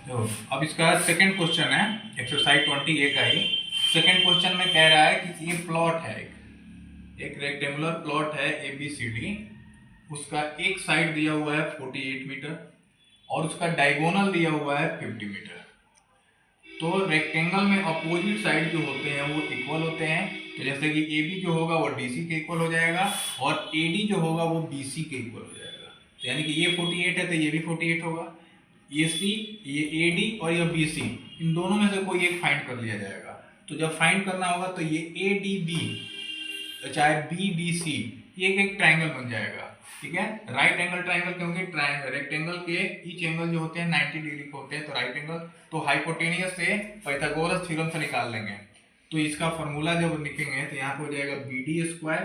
तो अब इसका सेकंड क्वेश्चन है एक्सरसाइज 20A का ही। सेकंड क्वेश्चन में कह रहा है कि ये प्लॉट है, एक रेक्टेंगुलर प्लॉट है ABCD। उसका एक साइड दिया हुआ है 48 मीटर और उसका डायगोनल दिया हुआ है 50 मीटर। तो रेक्टेंगल में अपोजिट साइड जो होते हैं वो इक्वल होते हैं। तो जैसे कि AB जो होगा वो DC के इक्वल हो जाएगा और AD जो होगा वो BC के इक्वल हो जाएगा। तो यानी कि ये 48 है तो ये भी 48 होगा। AC, ये AD और ये BC, इन दोनों में से कोई एक फाइंड कर लिया जाएगा। तो जब फाइंड करना होगा तो ये ADB चाहे BDC ये एक ट्राइंगल बन जाएगा। ठीक है, राइट एंगल ट्राइंगल, क्योंकि रेक्टेंगल के ईच एंगल जो होते हैं 90 डिग्री के होते हैं। तो राइट एंगल तो हाइपोटेनियस से पाइथागोरस थ्योरम से निकाल लेंगे। तो इसका फॉर्मूला जब लिखेंगे तो यहाँ पे हो जाएगा BD स्क्वायर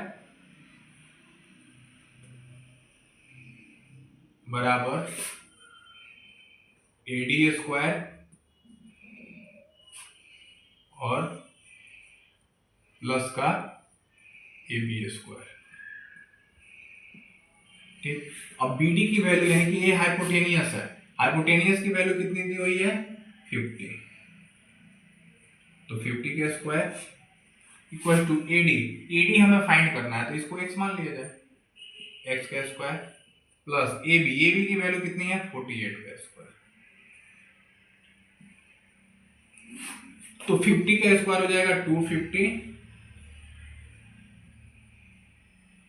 बराबर AD स्क्वायर और प्लस का AB स्क्वायर। ठीक, अब BD की वैल्यू है कि ये हाइपोटेनियस है। हाइपोटेनियस की वैल्यू कितनी दी हुई है 50। तो 50 का स्क्वायर इक्वल टू AD हमें फाइंड करना है तो इसको x मान लिया जाए, x का स्क्वायर प्लस AB की वैल्यू कितनी है 48 का स्क्वायर। तो 50 का स्क्वायर हो जाएगा 250,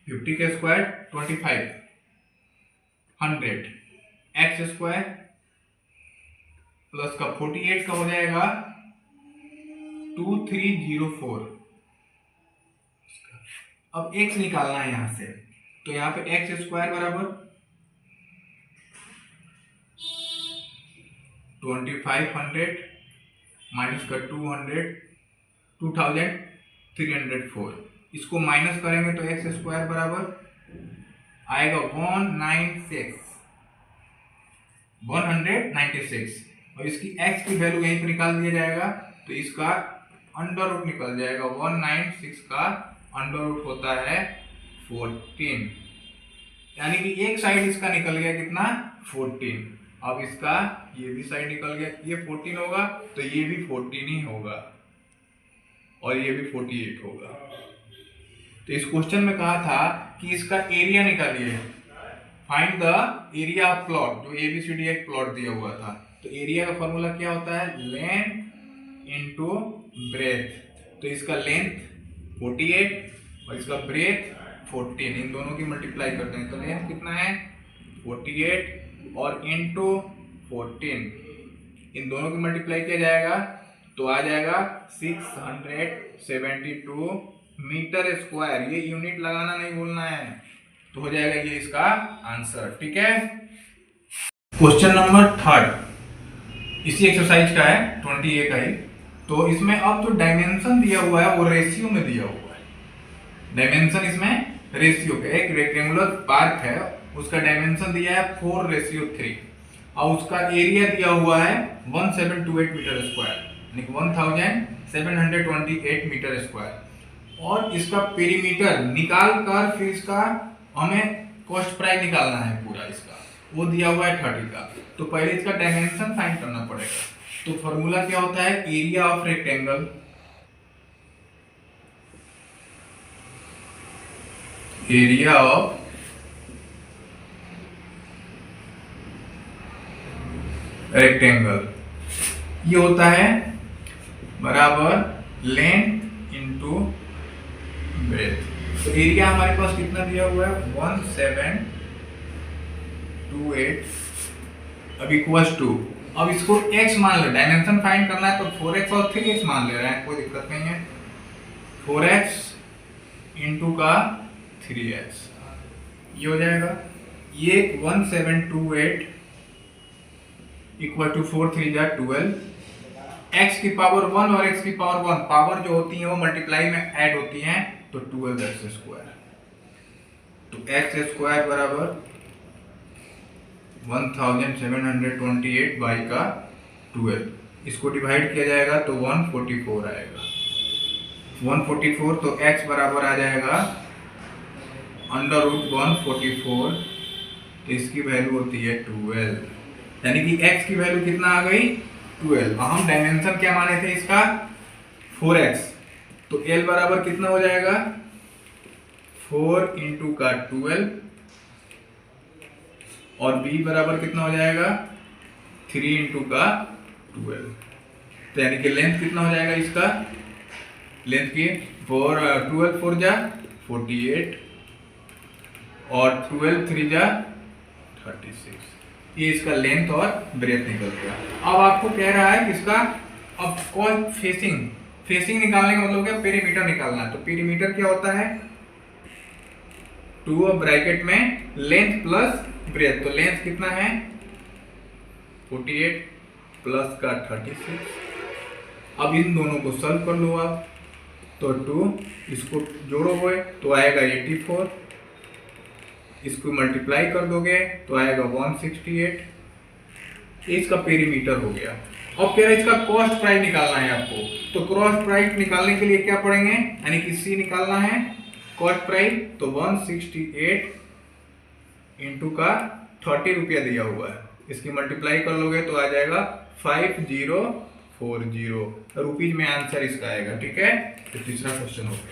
50 का स्क्वायर 25, 100 x स्क्वायर प्लस का 48 का हो जाएगा 2304। अब x निकालना है यहां से, तो यहां पे x स्क्वायर बराबर 2500 माइनस का 200, 2304। इसको माइनस करेंगे तो x स्क्वायर बराबर आएगा 196 और इसकी x की वैल्यू यहीं पे निकाल दिया जाएगा। तो इसका अंडर रूट निकल जाएगा। 196 का अंडर रूट होता है 14, यानी कि एक साइड इसका निकल गया कितना 14। अब इसका ये भी साइड निकल गया, ये 14 होगा तो ये भी 14 ही होगा और ये भी 48 होगा। तो इस क्वेश्चन में कहा था कि इसका एरिया निकालिए, find the area of plot. जो ABCD एक प्लॉट दिया हुआ था तो एरिया का फॉर्मूला क्या होता है लेंथ इनटू ब्रेथ। तो इसका लेंथ 48 और इसका ब्रेथ 14, इन दोनों की मल्टीप्लाई करते हैं तो लेंथ कितना है 48 और इनटू 14, इन दोनों की मल्टीप्लाई किया जाएगा तो आ जाएगा 672 मीटर स्क्वायर। ये यूनिट लगाना नहीं भूलना है, तो हो जाएगा ये इसका आंसर। ठीक है, क्वेश्चन नंबर 3 इसी एक्सरसाइज का है 20A का ही। तो इसमें अब जो डायमेंशन दिया हुआ है वो रेशियो में दिया हुआ है। डायमेंशन इसमें रेशियो के, एक रेक्टेंगुलर पार्क है उसका डायमेंशन दिया है 4:3 और उसका एरिया दिया हुआ है 1728 मीटर स्क्वायर, यानी 1728 मीटर स्क्वायर। और इसका पेरीमीटर निकाल कर फिर इसका हमें कॉस्ट प्राइस निकालना है पूरा इसका, वो दिया हुआ है 30 का। तो पहले इसका डायमेंशन फाइंड करना पड़ेगा। तो फॉर्मूला क्या होता है area of rectangle, area of rectangle ये होता है बराबर लेंथ इनटू ब्रेथ। तो एरिया हमारे पास कितना दिया हुआ है 1728, अब इक्वल्स टू, अब इसको x मान लो, डायमेंशन फाइंड करना है तो 4x और 3x मान ले रहे हैं, कोई दिक्कत नहीं है। 4x इनटू का 3x ये हो जाएगा, ये 1728 इक्वल टू 4 3 जा 12, x की पावर 1 और x की पावर 1, पावर जो होती है वो मल्टीप्लाई में ऐड होती हैं तो 12x स्क्वायर। तो x स्क्वायर बराबर 1728 बाई का 12, इसको डिवाइड किया जाएगा तो 144 आएगा। 144 तो x बराबर आ जाएगा अंडर रूट 144, तो इसकी वैल्यू होती है 12, यानी कि x की वैल्यू कितना आ गई 12। हम डायमेंशन क्या माने थे इसका 4x, तो L बराबर कितना हो जाएगा 4 इंटू का 12 और B बराबर कितना हो जाएगा 3 इंटू का 12। तो यानी कि लेंथ कितना हो जाएगा इसका, लेंथ की 12 4 जा 48 और 12 3 जा 36। ये इसका लेंथ और ब्रेथ निकल गया। अब आपको कह रहा है कि इसका अब कौन फेसिंग निकालने का मतलब क्या, पेरीमीटर निकालना है। तो पेरीमीटर क्या होता है 2 ब्रैकेट में लेंथ प्लस ब्रेथ। तो लेंथ कितना है 48 प्लस का 36। अब इन दोनों को सॉल्व कर लो आप, तो 2 इसको जोड़ोगे तो आएगा 84, इसको मल्टीप्लाई कर दोगे तो आएगा 168। इसका पेरीमीटर हो गया। अब कह रहा है इसका कॉस्ट प्राइस निकालना है आपको। तो कॉस्ट प्राइस निकालने के लिए क्या पढ़ेंगे, यानी कि C निकालना है कॉस्ट प्राइस। तो 168 इंटू का 30 रुपया दिया हुआ है, इसकी मल्टीप्लाई कर लोगे तो आ जाएगा 5040 रुपीज में आंसर इसका आएगा। ठीक है, तो तीसरा क्वेश्चन हो गया।